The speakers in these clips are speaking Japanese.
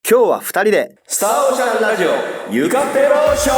今日は2人でスターオーシャンラジオゆかぺローショ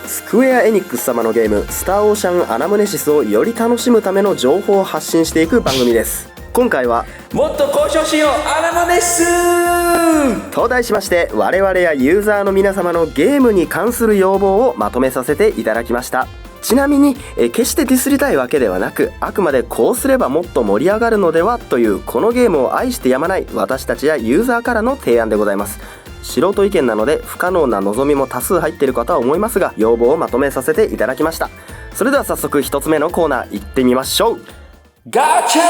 ン。スクウェア・エニックス様のゲームスターオーシャンアナムネシスをより楽しむための情報を発信していく番組です。今回はもっと交渉しようアナムネシスと題しまして、我々やユーザーの皆様のゲームに関する要望をまとめさせていただきました。ちなみに決してディスりたいわけではなく、あくまでこうすればもっと盛り上がるのではというこのゲームを愛してやまない私たちやユーザーからの提案でございます。素人意見なので不可能な望みも多数入っているかとは思いますが、要望をまとめさせていただきました。それでは早速一つ目のコーナー行ってみましょう。ガチャ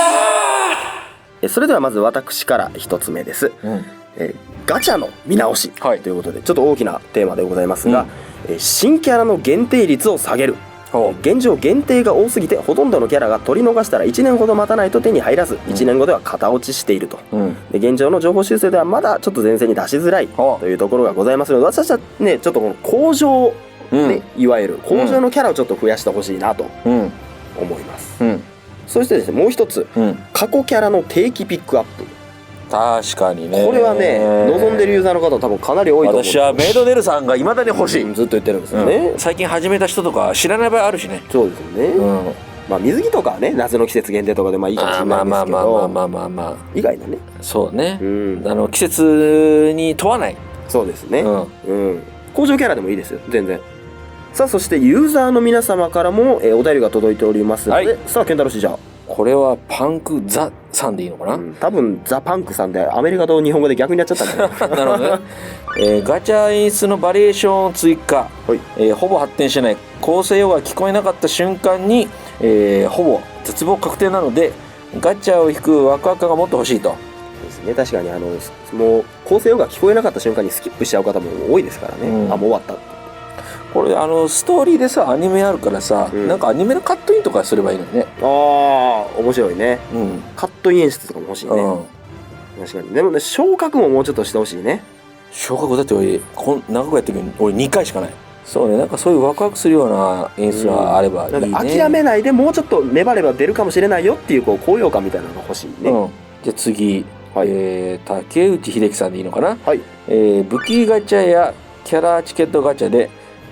ー。それではまず私から一つ目です、ガチャの見直し、ということでちょっと大きなテーマでございますが、新キャラの限定率を下げる。現状限定が多すぎてほとんどのキャラが取り逃したら1年ほど待たないと手に入らず、1年後では型落ちしていると、で現状の情報修正ではまだちょっと前線に出しづらいというところがございますので、私はねちょっとこの工場、いわゆる工場のキャラをちょっと増やしてほしいなと思います、そしてですねもう一つ、過去キャラの定期ピックアップ。確かにね。これはね望んでるユーザーの方多分かなり多いと思う。私はメイドネルさんがいまだに欲しい、ずっと言ってるんですよね、最近始めた人とか知らない場合あるしね。そうですよね、まあ水着とかはね夏の季節限定とかでまあいいかもしれないですけど、以外のねそうね、季節に問わない。そうですね、工場キャラでもいいですよ全然。さあそしてユーザーの皆様からもお便りが届いておりますので、さあ健太郎氏、じゃあこれはパンクザさんでいいのかな、多分ザパンクさんでアメリカと日本語で逆になっちゃったんだよなるほどね、ガチャ演出のバリエーション追加、ほぼ発展してない構成用が聞こえなかった瞬間に、ほぼ絶望確定なのでガチャを引くワクワクがもっと欲しいと。ですね、確かにもう構成用が聞こえなかった瞬間にスキップしちゃう方も多いですからね、もう終わったって。これストーリーでさアニメあるからさ、なんかアニメのカットインとかすればいいのにね。ああ面白いね、カットイン演出とかも欲しいね、確かに。でもね昇格ももうちょっとしてほしいね。昇格だって俺長くやってるけど俺2回しかない。そうね、なんかそういうワクワクするような演出があればいいね、諦めないでもうちょっと粘れば出るかもしれないよっていう高揚感みたいなのが欲しいね、じゃあ次、竹内秀樹さんでいいのかな、武器ガチャやキャラチケットガチャで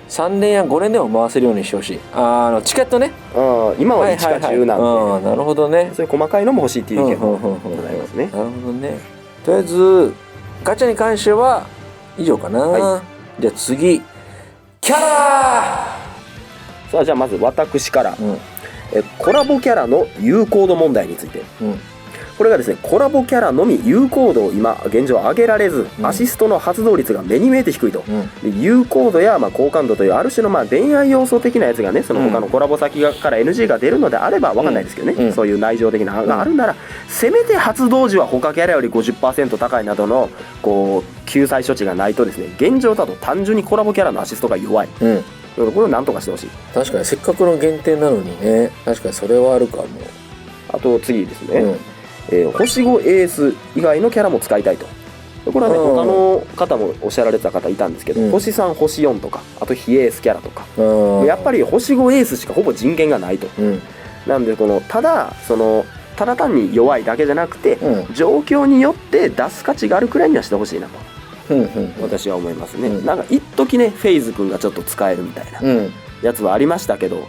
3年や5年でも回せるようにしてほしい。チケットね。今は1か10なんで、なるほどね。そういう細かいのも欲しいっていう意見もございますね。なるほどね。とりあえずガチャに関しては以上かな、じゃあ次キャラ。さあじゃあまず私から、コラボキャラの有効度問題について、これがですねコラボキャラのみ有効度を今現状上げられず、アシストの発動率が目に見えて低いと、で有効度や好感度というある種の恋愛要素的なやつがねその他のコラボ先から NG が出るのであれば分かんないですけどね、そういう内情的なのがあるなら、せめて発動時は他キャラより 50% 高いなどの救済処置がないとですね、現状だと単純にコラボキャラのアシストが弱い、これを何とかしてほしい。確かにせっかくの限定なのにね、確かにそれはあるかも。あと次ですね、星5エース以外のキャラも使いたいと。これはね他の方もおっしゃられてた方いたんですけど、星3星4とかあと非エースキャラとか、やっぱり星5エースしかほぼ人権がないと、なんでただ単に弱いだけじゃなくて、状況によって出す価値があるくらいにはしてほしいなと、私は思いますね。なんか一時ねフェイズ君がちょっと使えるみたいなやつはありましたけど、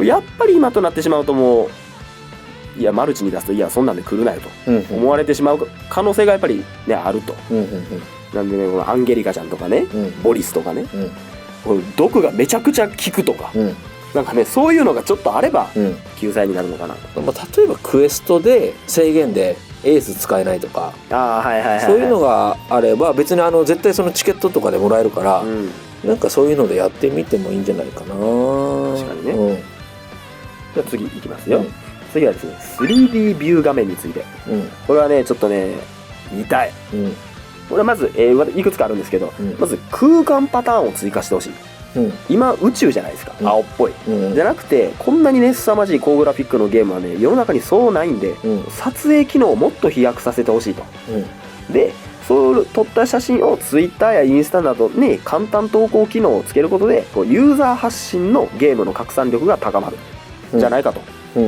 やっぱり今となってしまうともういやマルチに出すといやそんなんで来るなよと思われてしまう可能性がやっぱりねあると、なんでねこのアンゲリカちゃんとかね、ボリスとかね、毒がめちゃくちゃ効くとか、なんかねそういうのがちょっとあれば救済になるのかなと。例えばクエストで制限でエース使えないとか、そういうのがあれば別に絶対そのチケットとかでもらえるから、なんかそういうのでやってみてもいいんじゃないかな。確かにね、じゃあ次いきますよ、次はですね 3D ビュー画面について、これはねちょっとね見たい、これはまず、いくつかあるんですけど、まず空間パターンを追加してほしい。今宇宙じゃないですか、青っぽい、じゃなくてこんなにね凄まじい高グラフィックのゲームはね世の中にそうないんで、撮影機能をもっと飛躍させてほしいと、でそう撮った写真を Twitter やインスタなどに簡単投稿機能をつけることでユーザー発信のゲームの拡散力が高まるじゃないかと、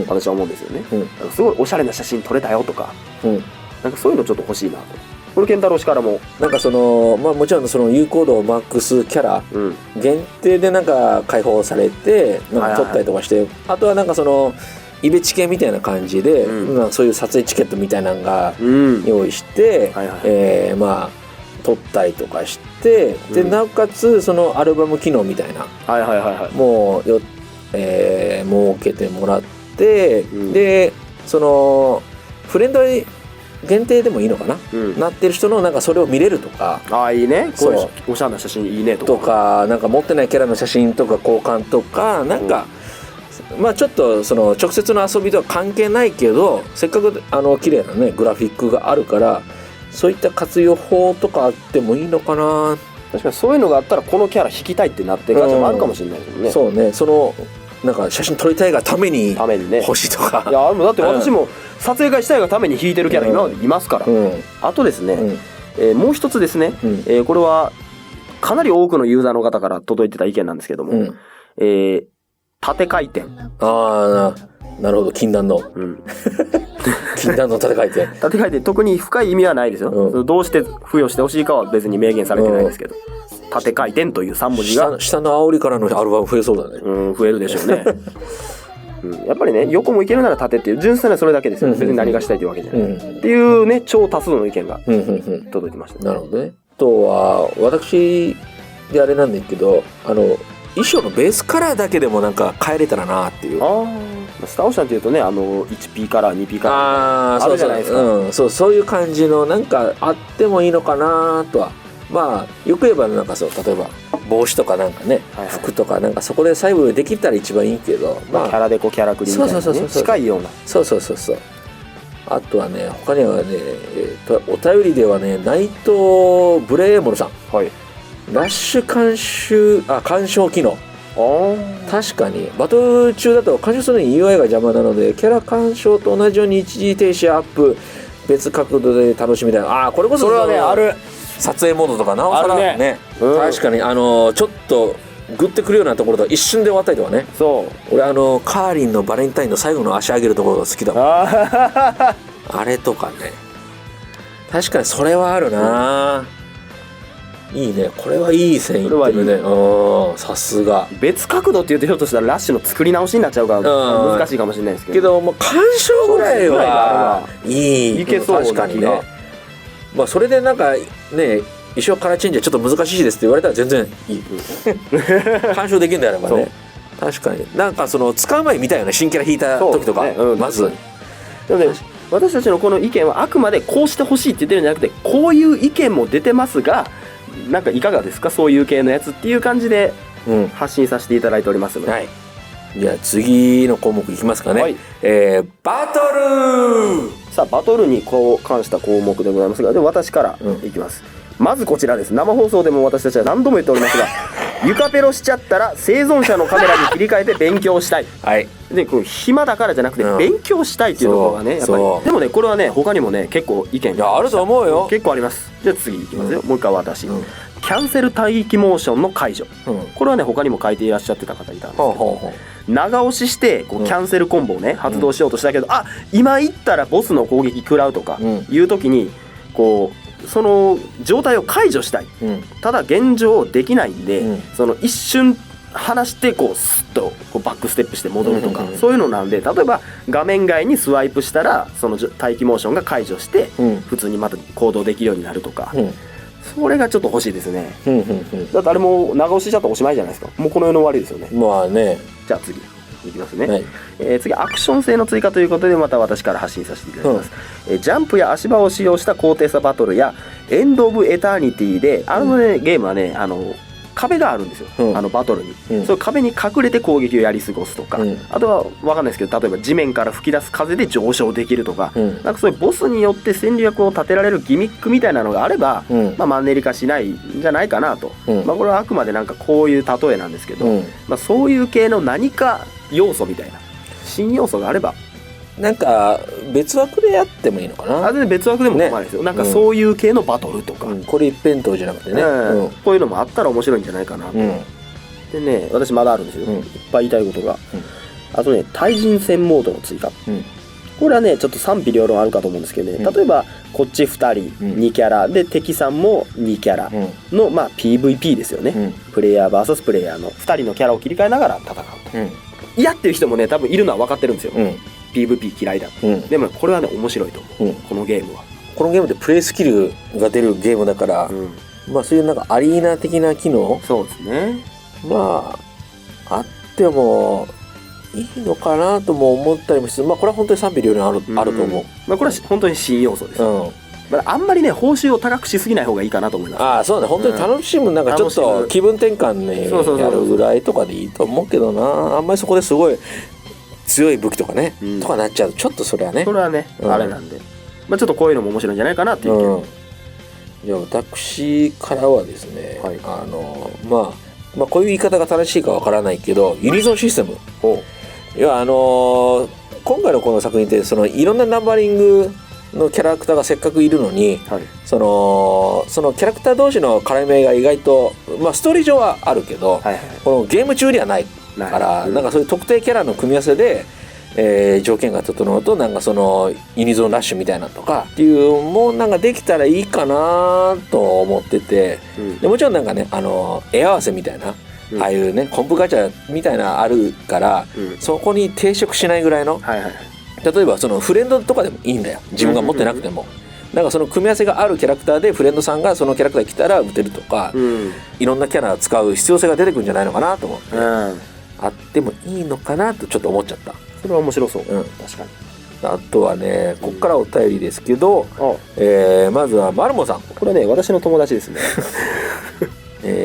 私は思うんですよね、すごいおしゃれな写真撮れたよとか、なんかそういうのちょっと欲しいなと。これ健太郎氏からもなんかそのまあもちろんその有効度マックスキャラ限定でなんか開放されてなんか撮ったりとかして、あとはなんかそのイベチケみたいな感じで、そういう撮影チケットみたいなのが用意して、まあ撮ったりとかして、でなおかつそのアルバム機能みたいなもう設けてもらって、でそのフレンドに限定でもいいのかな、なってる人のなんかそれを見れるとか、いいね、こういうおしゃれな写真いいねとかなんか持ってないキャラの写真とか交換とかなんか、まあちょっとその直接の遊びとは関係ないけど、せっかく綺麗なねグラフィックがあるから、そういった活用法とかあってもいいのかな。確かにそういうのがあったらこのキャラ引きたいってなってガチャもあるかもしれないですもんね。そうね、そのなんか写真撮りたいがために欲しいとか、いやだって私も撮影会したいがために引いてるキャラ今までいますから。あとですね、もう一つですね、これはかなり多くのユーザーの方から届いてた意見なんですけども、縦回転。なるほど、禁断の禁断の縦回転。縦回転特に深い意味はないですよ、どうして付与してほしいかは別に明言されてないですけど、縦回転という3文字が下の煽りからのアルバム増えそうだね。増えるでしょうね。やっぱりね、横もいけるなら縦っていう純粋なそれだけですよ、別に何がしたいというわけじゃない、っていうね超多数の意見が届いてました、なるほどね。あとは私であれなんだけど、衣装のベースカラーだけでもなんか変えれたらなっていう。スターオーシャンっていうとね、1P カラー 2P カラーあるじゃないですか。そういう感じのなんかあってもいいのかなとは。まあよく言えばなんかそう、例えば帽子とかなんかね、服とかなんかそこで細部できたら一番いいけど、まあキャラデコキャラクリみたいなね、近いような。そうあとはね、他にはね、お便りではね、ナイトブレーモルさん、ラッシュ干渉機能。確かにバトル中だと干渉するのに UI が邪魔なので、キャラ干渉と同じように一時停止アップ、別角度で楽しみたいな。これこそそれはね、ある撮影モードとかなおさらね、確かにちょっとグッてくるようなところと一瞬で終わったりとかね。俺カーリンのバレンタインの最後の足上げるところが好きだもん。あれとかね、確かにそれはあるな。いいね、これはいい線いってるね。さすが。別角度って言うとひょっとしたらラッシュの作り直しになっちゃうから難しいかもしれないですけど、もう干渉ぐらいはいけそう。確かにね。まあそれでなんかね、衣装カラーチェンジはちょっと難しいですって言われたら全然いい。干渉できるんであればね。確かになんかその使う前みたいな新キャラ引いた時とか、まず私たちのこの意見はあくまでこうしてほしいって言ってるんじゃなくて、こういう意見も出てますが、なんかいかがですか、そういう系のやつっていう感じで発信させていただいておりますので、じゃあ次の項目いきますかね。バトル。さあバトルに関した項目でございますが、で私からいきます。まずこちらです。生放送でも私たちは何度も言っておりますが、床ペロしちゃったら生存者のカメラに切り替えて勉強したい。でこれ暇だからじゃなくて勉強したいっていうところがね、やっぱりでもね、これはね他にもね結構意見があると思うよ。結構あります。じゃあ次いきますよ。もう一回私、キャンセル帯域モーションの解除、これはね他にも書いていらっしゃってた方いたんですけど、長押ししてキャンセルコンボをね発動しようとしたけど、今行ったらボスの攻撃食らうとかいう時にその状態を解除したい、ただ現状できないんで、その一瞬離してスッとバックステップして戻るとか、そういうのなんで、例えば画面外にスワイプしたらその待機モーションが解除して、普通にまた行動できるようになるとか、それがちょっと欲しいですね。だってあれも長押ししちゃったらおしまいじゃないですか。もうこの世の終わりですよね。まあね。じゃあ次いきますね。次アクション性の追加ということでまた私から発信させていただきます。ジャンプや足場を使用した高低差バトルやエンド・オブ・エターニティでゲームはね壁があるんですよ、バトルに、その壁に隠れて攻撃をやり過ごすとか、あとは分かんないですけど、例えば地面から吹き出す風で上昇できるとか、なんかそういうボスによって戦略を立てられるギミックみたいなのがあれば、マンネリ化しないんじゃないかなと、これはあくまでなんかこういう例えなんですけど、そういう系の何か要素みたいな新要素があれば、なんか別枠でやってもいいのかな。全然別枠でも構わないですよ、なんかそういう系のバトルとか、これ一辺倒じゃなくてね、こういうのもあったら面白いんじゃないかなと、でね、私まだあるんですよ、いっぱい言いたいことが、あとね対人戦モードの追加、これはねちょっと賛否両論あるかと思うんですけどね、例えばこっち2人2キャラで敵さんも2キャラの、まあ PVP ですよね、プレイヤー VS プレイヤーの2人のキャラを切り替えながら戦うと、嫌っていう人もね多分いるのは分かってるんですよ、PVP 嫌いだ、でもこれはね面白いと思う、このゲームは。このゲームでプレイスキルが出るゲームだから、まあそういうなんかアリーナ的な機能、そうですね、まああってもいいのかなとも思ったりもして、まあこれは本当に賛否両論あると思う。まあこれは本当に新要素です。まああんまりね報酬を高くしすぎない方がいいかなと思います。ああそうね、本当に楽しむ、なんかちょっと気分転換ねやるぐらいとかでいいと思うけどな。あんまりそこですごい強い武器とかね、とかなっちゃうとちょっとそれはね。それはねあれなんで、まあちょっとこういうのも面白いんじゃないかなっていう意見。じゃあ私からはですね、まあこういう言い方が正しいかわからないけど、ユニゾンシステム。いや今回のこの作品ってそのいろんなナンバリングのキャラクターがせっかくいるのに、そのキャラクター同士の絡み合いが意外と、まあストーリー上はあるけど、このゲーム中にはないから、なんかそういう特定キャラの組み合わせで、条件が整うとなんかそのユニゾンラッシュみたいなとかっていうもうなんかできたらいいかなと思ってて、でもちろんなんかね絵合わせみたいな、ああいうねコンプガチャみたいなあるから、そこに抵触しないぐらいの、例えばそのフレンドとかでもいいんだよ、自分が持ってなくても。なんかその組み合わせがあるキャラクターでフレンドさんがそのキャラクターに来たら撃てるとか、いろんなキャラを使う必要性が出てくるんじゃないのかなと思って、あってもいいのかなとちょっと思っちゃった。それは面白そう、確かに。あとはね、ここからお便りですけど、まずはマルモさん。これね私の友達ですね。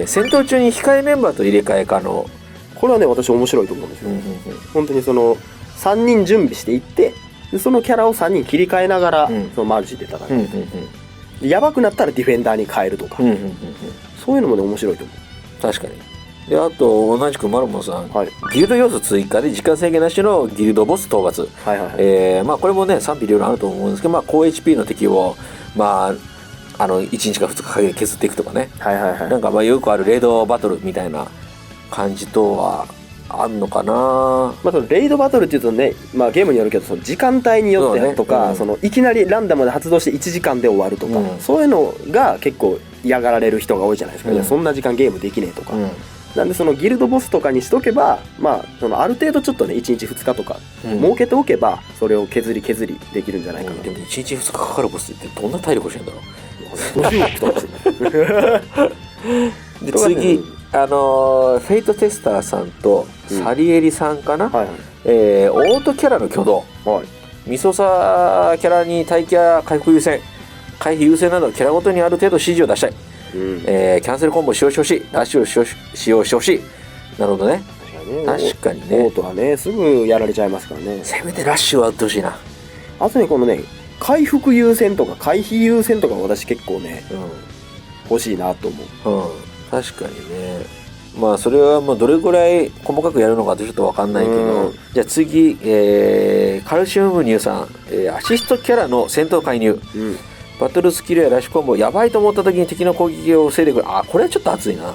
戦闘中に控えメンバーと入れ替え可能。これはね私面白いと思うんですよ、本当にその3人準備していってでそのキャラを3人切り替えながら、そのマルチで戦う、やばくなったらディフェンダーに変えるとか、そういうのもね面白いと思う。確かに。であと同じくマルモさん、ギルド要素追加で時間制限なしのギルドボス討伐。まあこれもね賛否両論あると思うんですけど、まあ高 HP の敵をまあ1日か2日かけて削っていくとかね、なんかまあよくあるレイドバトルみたいな感じとはあんのかな。まあそのレイドバトルっていうとね、まあゲームによるけどその時間帯によってとか、そのいきなりランダムで発動して1時間で終わるとか、そういうのが結構嫌がられる人が多いじゃないですか。いやそんな時間ゲームできねえとか。なんでそのギルドボスとかにしとけば、まあそのある程度ちょっとね1日2日とか設けておけばそれを削りできるんじゃないかな。でも1日2日かかるボスってどんな体力してんだろう。50億とかですね。で次フェイトテスターさんとサリエリさんかな、オートキャラの挙動、ミソサキャラに待機や回復優先回避優先などキャラごとにある程度指示を出したい、キャンセルコンボを使用してほしい、ラッシュを使用してほしい。なるほどね。確かにね。オートはねすぐやられちゃいますからね。せめてラッシュは打ってほしいな。あとねこのね回復優先とか回避優先とか私結構ね、欲しいなと思う。確かにね。まあそれはもうどれぐらい細かくやるのかってちょっと分かんないけど、じゃあ次、カルシウム乳酸、アシストキャラの戦闘介入、バトルスキルやラッシュコンボやばいと思った時に敵の攻撃を防いでくる。これはちょっと熱いな。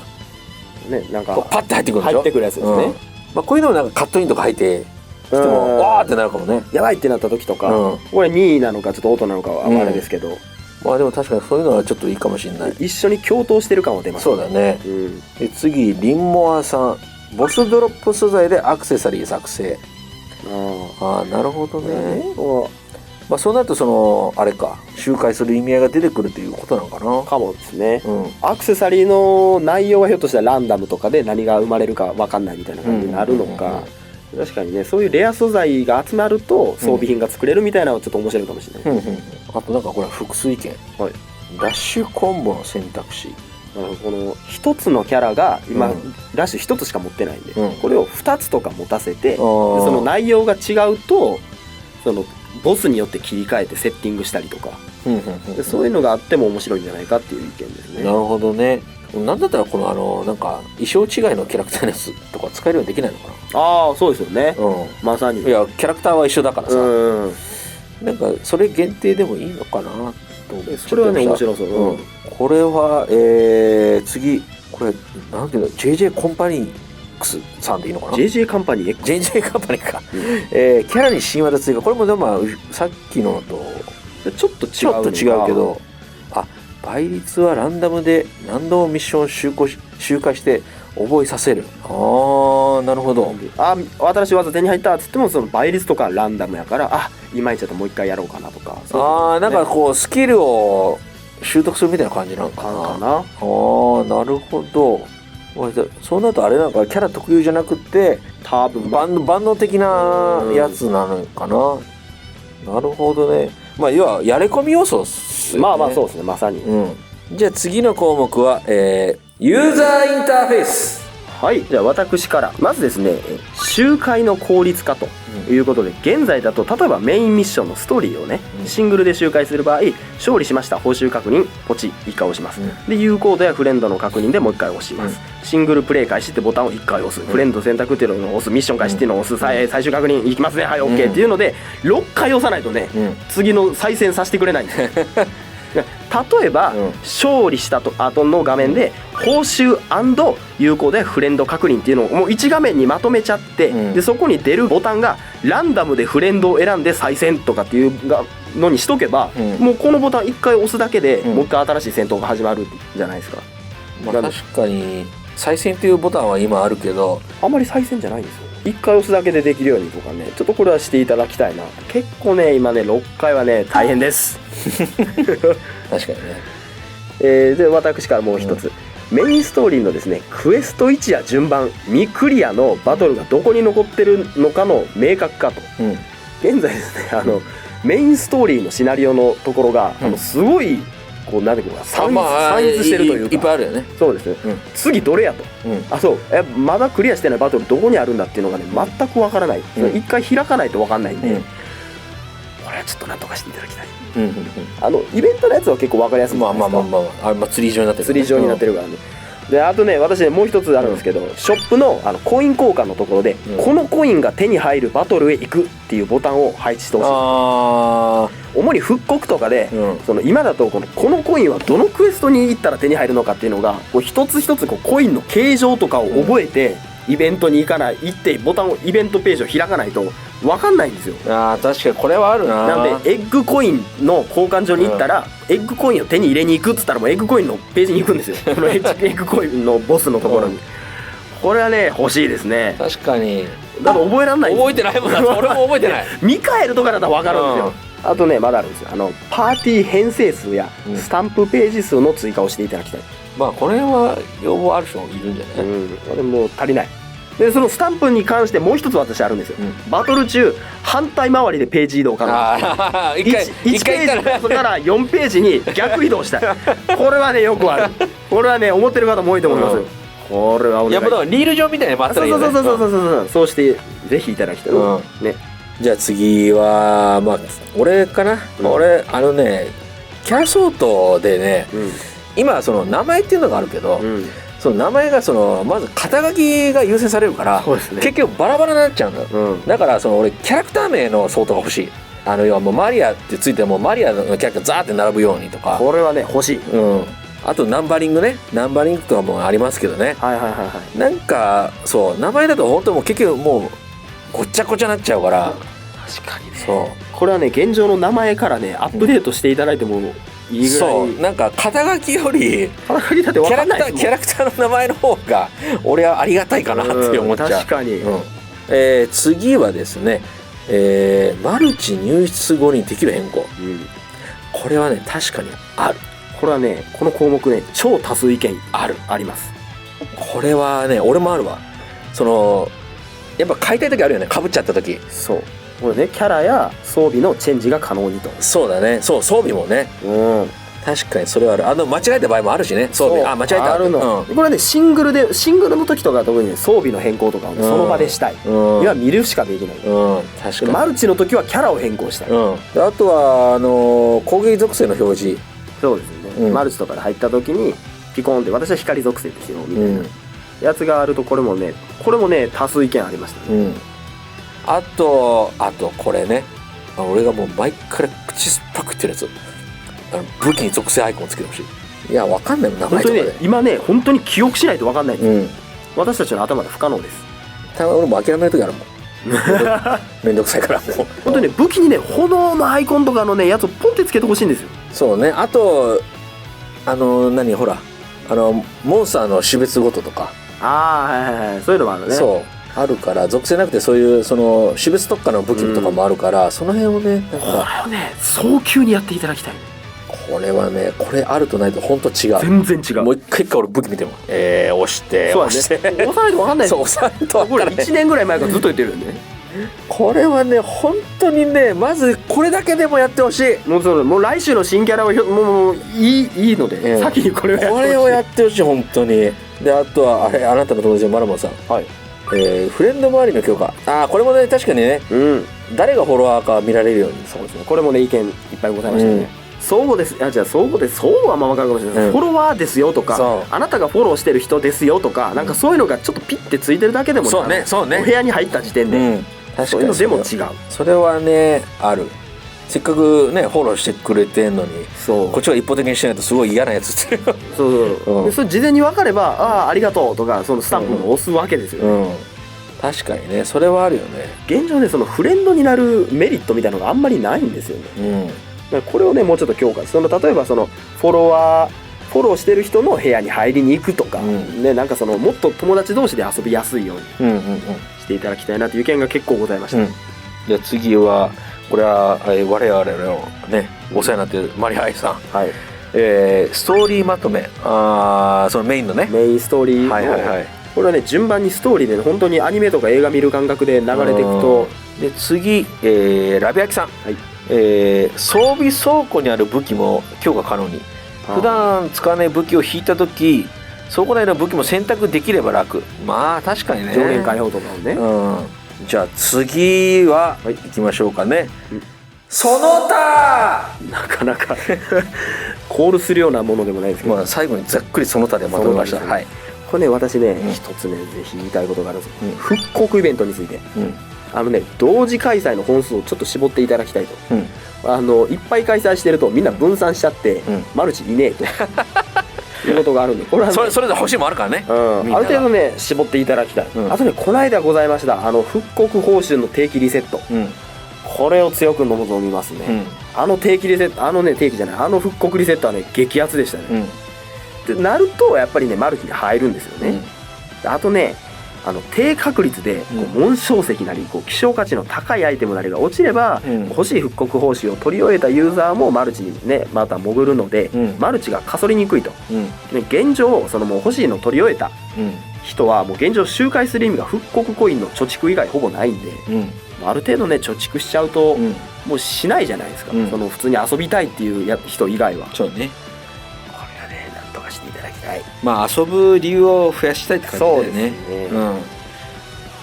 ね、なんかパッて入ってくるでしょ。入ってくるやつですね。まあこういうのもなんかカットインとか入ってきてもわーってなるかもね。やばいってなった時とか、これ2位なのかちょっとオートなのかはあれですけど、まあでも確かにそういうのはちょっといいかもしれない。一緒に共闘してる感は出ますね。そうだね。で次リンモアさん、ボスドロップ素材でアクセサリー作成。なるほどね。まあそうなるとそのあれか周回する意味合いが出てくるということなのかな。かもですね。アクセサリーの内容はひょっとしたらランダムとかで何が生まれるか分かんないみたいな感じになるのか。確かにね、そういうレア素材が集まると装備品が作れるみたいなのはちょっと面白いかもしれない。あとなんかこれは複数意見。ラッシュコンボの選択肢。この一つのキャラが今、ラッシュ一つしか持ってないんで、これを2つとか持たせて、その内容が違うとそのボスによって切り替えてセッティングしたりとか、そういうのがあっても面白いんじゃないかっていう意見ですね。なるほどね。なんだったらこのなんか衣装違いのキャラクターのやつとか使えるようにできないのかな。そうですよね。まさに。いやキャラクターは一緒だからさ、なんかそれ限定でもいいのかなと思って。それはね面白そう。これは次これなんていうの JJ コンパニー X さんでいいのかな。 JJ カンパニー JJ カンパニーか、キャラに神話で追加、これもでもさっきのとちょっと違うけど、倍率はランダムで何度もミッションを周回して覚えさせる。なるほど。新しい技手に入ったっつってもその倍率とかランダムやから、いまいちだともう一回やろうかなとか。なんかこうスキルを習得するみたいな感じなのかな。なるほど。そうなるとあれなんかキャラ特有じゃなくて多分万能的なやつなのかな。なるほどね。要はやれ込み要素っすよね。そうですね、まさに。じゃあ次の項目は、ユーザーインターフェース。はい、じゃあ私からまずですね、周回の効率化ということで、現在だと例えばメインミッションのストーリーをね、シングルで周回する場合、勝利しました報酬確認ポチ1回押します、で有効度やフレンドの確認でもう1回押します、シングルプレイ開始ってボタンを1回押す、フレンド選択っていうのを押す、ミッション開始っていうのを押す、最終確認いきますね、はい OK っていうので6回押さないとね、次の再戦させてくれないんですよ例えば、勝利した後の画面で報酬&有効でフレンド確認っていうのをもう1画面にまとめちゃって、でそこに出るボタンがランダムでフレンドを選んで再戦とかっていうのにしとけば、もうこのボタン1回押すだけで、もう1回新しい戦闘が始まるじゃないですか。確かに再戦っていうボタンは今あるけど、あんまり再戦じゃないんですよ。1回押すだけでできるようにとかね、ちょっとこれはしていただきたいな。結構ね今ね6回はね大変です確かにね。で私からもう一つ、メインストーリーのですねクエスト位置や順番未クリアのバトルがどこに残ってるのかの明確化と、現在ですねメインストーリーのシナリオのところが、すごいこうなんていうか散逸してるというか、いっぱいあるよね。そうですね、次どれやと、まだクリアしてないバトルどこにあるんだっていうのがね全くわからない、一回開かないとわかんないんで、これはちょっとなんとかしていただきたい。イベントのやつは結構わかりやすいんですか。釣り場になってる、釣り場になってるからね。であとね私ねもう一つあるんですけど、ショップのコイン交換のところで、このコインが手に入るバトルへ行くっていうボタンを配置してほしい。主に復刻とかで、その今だとこのコインはどのクエストに行ったら手に入るのかっていうのがこう一つ一つこうコインの形状とかを覚えて、イベントに行ってボタンをイベントページを開かないと分かんないんですよ。確かにこれはあるな。なんでエッグコインの交換所に行ったら、エッグコインを手に入れに行くっつったらもうエッグコインのページに行くんですよこのエッグコインのボスのところに、これはね欲しいですね。確かに。だって覚えらんないんですよ。覚えてないもんな俺も覚えてないミカエルとかだったら分かるんですよ。あとねまだあるんですよ。パーティー編成数やスタンプページ数の追加をしていただきたい。これは要望ある人もいるんじゃない。これもう足りない。でそのスタンプに関してもう一つ私あるんですよ、バトル中反対回りでページ移動可能。1ページから4ページに逆移動したいこれはねよくある。これはね思ってる方も多いと思います。これはお願い。やっぱリール上みたいに回ったらいいよね。そうしてぜひいただきたい、ね。じゃあ次は俺かな。俺キャラソートでね、今その名前っていうのがあるけど、その名前がまず肩書きが優先されるから、結局バラバラになっちゃうんだよ、だから俺キャラクター名のソートが欲しい。要はもうマリアってついてもマリアのキャラクターザーって並ぶようにとか。これはね欲しい。あとナンバリングとかもありますけどね。なんかそう名前だと本当もう結局もうごっちゃごちゃになっちゃうから。確かにね。これはね現状の名前からねアップデートしていただいてもいいぐらい。なんか肩書きよりキャラクターの名前の方が俺はありがたいかなって思っちゃう。確かに。次はですね、マルチ入室後にできる変更、これはね確かにある。これはねこの項目ね超多数意見あります。これはね俺もあるわ。やっぱ買いたい時あるよね、かぶっちゃった時。そうこれねキャラや装備のチェンジが可能にと。そうだね。装備もね、確かにそれはある。間違えた場合もあるしね。装備間違えたあるの、これねシングルの時とか特に、ね、装備の変更とかを、その場でしたい、今見るしかできない、確かに。マルチの時はキャラを変更したい、あとは攻撃属性の表示。そうですね、マルチとかで入った時にピコンって私は光属性ですよみたいなやつがあると、これもね多数意見ありましたね。あとこれね、俺がもう前から口酸っぱく言ってるやつ、武器に属性アイコンつけてほしい。いや分かんないもん名前とかで。本当にね今ね本当に記憶しないと分かんないんですよ、私たちの頭で不可能です。たまに俺も諦める時あるもんめんどくさいからもう本当にね武器にね炎のアイコンとかのねやつをポンってつけてほしいんですよ。そうね。あと何ほらモンスターの種別ごととかはい、そういうのもあるね。そうあるから属性なくてそういうその種別特化の武器とかもあるから、その辺をねだからこれをね早急にやっていただきたい。これはねこれあるとないと本当違う。全然違う。もう一回俺武器見ても押してそう押して押さないと分かんない。そう押さないと分これかんない。1年ぐらい前からずっと言ってるよね。これはね本当にねまずこれだけでもやってほしい。もう来週の新キャラはもういいので、先にこれをやってほしい。これをやってほしい本当に。であとはあなたの友達のマラモンさん、はい、フレンド周りの強化。これもね確かにね、誰がフォロワーか見られるように。そうですね。これもね意見いっぱいございましたね。相互です。じゃあ相互です。相互はまあ分かるかもしれない。フォロワーですよとか、あなたがフォローしてる人ですよとか、なんかそういうのがちょっとピッてついてるだけでも、そうねお部屋に入った時点で、そういうのでも違う。それはねある。せっかくねフォローしてくれてんのに、こっちが一方的にしないとすごい嫌なやつって。でそれ事前に分かればありがとうとかそのスタンプも押すわけですよね。確かにねそれはあるよね。現状ねそのフレンドになるメリットみたいなのがあんまりないんですよね。だからこれをねもうちょっと強化して、例えばそのフォローしてる人の部屋に入りに行くとか、なんかそのもっと友達同士で遊びやすいようにしていただきたいなという意見が結構ございました。じゃあ次はこれは我々のねお世話になっているマリハイさん、ストーリーまとめ、そのメインのねメインストーリーこれはね順番にストーリーで本当にアニメとか映画見る感覚で流れていくと。で次、ラビアキさん、装備倉庫にある武器も強化可能に。普段使わない武器を引いた時倉庫内の武器も選択できれば楽。まあ確かにね上限解放とかをね。じゃあ次は、いきましょうかね。その他なかなかコールするようなものでもないですけど、最後にざっくりその他でまとめました。これね私ね一つねぜひ言いたいことがあるんですよ。復刻イベントについて同時開催の本数をちょっと絞っていただきたいと。いっぱい開催してるとみんな分散しちゃってマルチいねえということがあるんで、これはそれぞれ欲しいもあるからね。ある程度ね絞っていただきたい。あとねこの間ございました復刻報酬の定期リセット、これを強く望みますね。定期リセット定期じゃない復刻リセットはね激アツでしたね。ってなるとやっぱりねマルチに入るんですよね。あとね低確率で紋章石なり希少価値の高いアイテムなりが落ちれば、欲しい復刻報酬を取り終えたユーザーもマルチにねまた潜るので、マルチがかそりにくいと。現状もう欲しいのを取り終えた人はもう現状周回する意味が復刻コインの貯蓄以外ほぼないんで、ある程度ね貯蓄しちゃうと、もうしないじゃないですか、普通に遊びたいっていう人以外は。そうね。していただきたい。遊ぶ理由を増やしたいって感じだよね。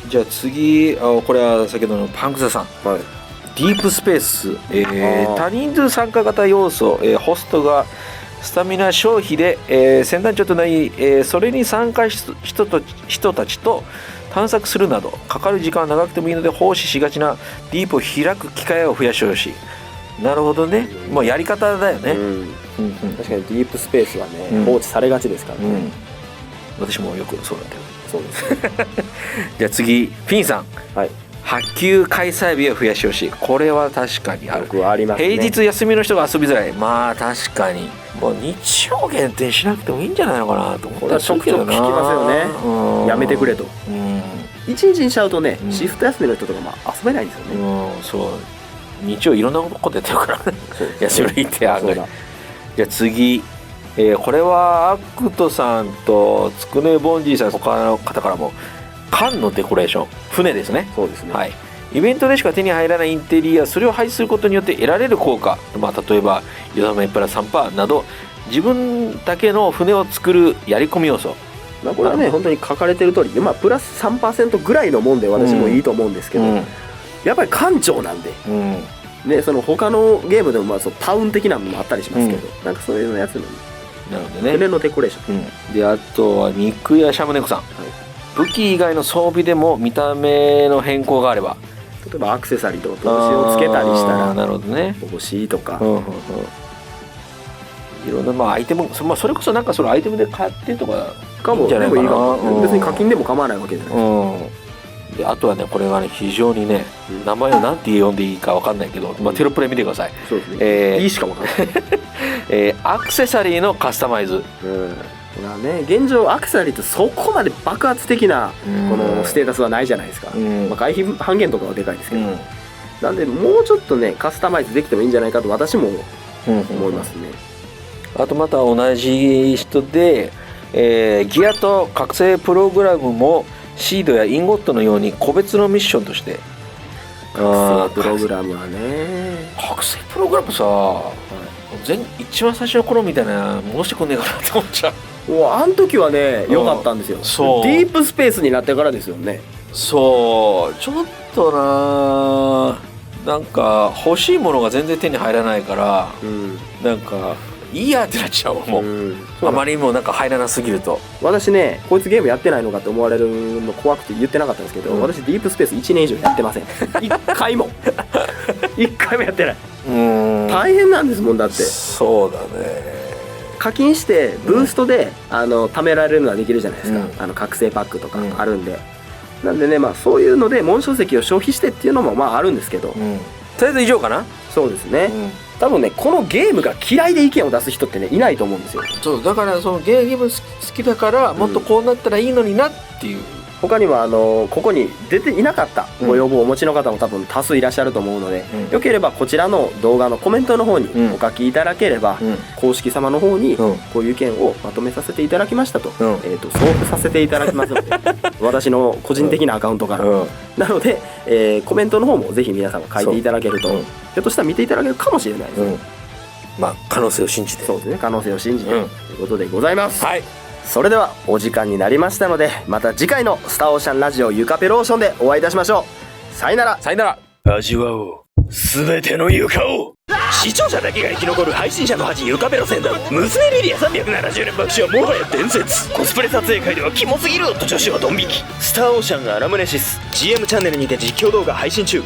じゃあ次これは先ほどのパンクザさん、ディープスペース、多人数参加型要素、ホストがスタミナ消費で、先端ちょっとない、それに参加した人たちと探索するなどかかる時間は長くてもいいので放置しがちなディープを開く機会を増やしてほしい。なるほどね。もうやり方だよね。確かにディープスペースはね、放置されがちですからね。私もよくそうだけど。そうですじゃあ次フィンさん、発給開催日を増やしてほしい。これは確かにある。ありますね。平日休みの人が遊びづらい。まあ確かにもう日曜限定しなくてもいいんじゃないのかなと思ったりするけどな。これはちょくちょく聞きますよね。やめてくれと。一日にしちゃうとね、シフト休みの人とか遊べないんですよね。そう。日曜いろんなことやってるから休みって案外。じゃあ次、これはアクトさんとつくねボンジーさん他の方からも艦のデコレーション、船ですね。そうですね。イベントでしか手に入らないインテリア、それを配置することによって得られる効果、例えば湯豆プラス3%など自分だけの船を作るやり込み要素。これはね本当に書かれてる通りで、プラス 3% ぐらいのもんで私もいいと思うんですけど、やっぱり艦長なんで、その他のゲームでもタウン的なのもあったりしますけど、なんかそういうのやつのなるほどね。船のデコレーション、であとは肉屋シャムネコさん、武器以外の装備でも見た目の変更があれば、例えばアクセサリーとか帽子をつけたりしたら、なるほどね、帽子とか、いろんなアイテム、それこそなんかそのアイテムで買ってとかかもでもいいかも。別に課金でも構わないわけじゃないですか。であとはねこれがね非常にね、名前をなんて呼んでいいか分かんないけど、テロップで見てください。そうですね。いいしか分かんない。アクセサリーのカスタマイズ。現状アクセサリーってそこまで爆発的なこのステータスはないじゃないですか。外費半減とかはでかいですけど、なんでもうちょっとねカスタマイズできてもいいんじゃないかと私も思いますね。あとまた同じ人で、ギアと覚醒プログラムもシードやインゴットのように個別のミッションとして。覚醒プログラムはね、覚醒プログラムさ、一番最初の頃みたいな戻してくんねえかなって思っちゃう。あの時はね良かったんですよ。ディープスペースになってからですよね。そうちょっとなんか欲しいものが全然手に入らないから、なんかいいやってなっちゃうもう、あまりにもなんか入らなすぎると。私ねこいつゲームやってないのかって思われるの怖くて言ってなかったんですけど、私ディープスペース1年以上やってません。1回も1回もやってない。大変なんですもん。だってそうだね、課金してブーストで、貯められるのはできるじゃないですか、覚醒パックとかあるんで、なんでねそういうので紋章石を消費してっていうのもあるんですけど、とりあえず以上かな。そうですね、多分ねこのゲームが嫌いで意見を出す人ってねいないと思うんですよ。そうだからそのゲーム好きだからもっとこうなったらいいのになっていう、他にはここに出ていなかったご要望をお持ちの方も多分多数いらっしゃると思うので、よければこちらの動画のコメントの方にお書きいただければ、公式様の方にこういう意見をまとめさせていただきましたと、送付させていただきますので私の個人的なアカウントから、なので、コメントの方もぜひ皆さん書いていただけると、ひょっとしたら見ていただけるかもしれないですね。可能性を信じて。そうですね、可能性を信じて、ということでございます。はい、それではお時間になりましたので、また次回のスターオーシャンラジオゆかペローションでお会いいたしましょう。さよなら。さよなら。味わおう全ての床を。視聴者だけが生き残る配信者の恥ゆかペロ戦団、娘リリア370年爆死はもはや伝説。コスプレ撮影会ではキモすぎると女子はドン引き。スターオーシャンアラムネシス GM チャンネルにて実況動画配信中。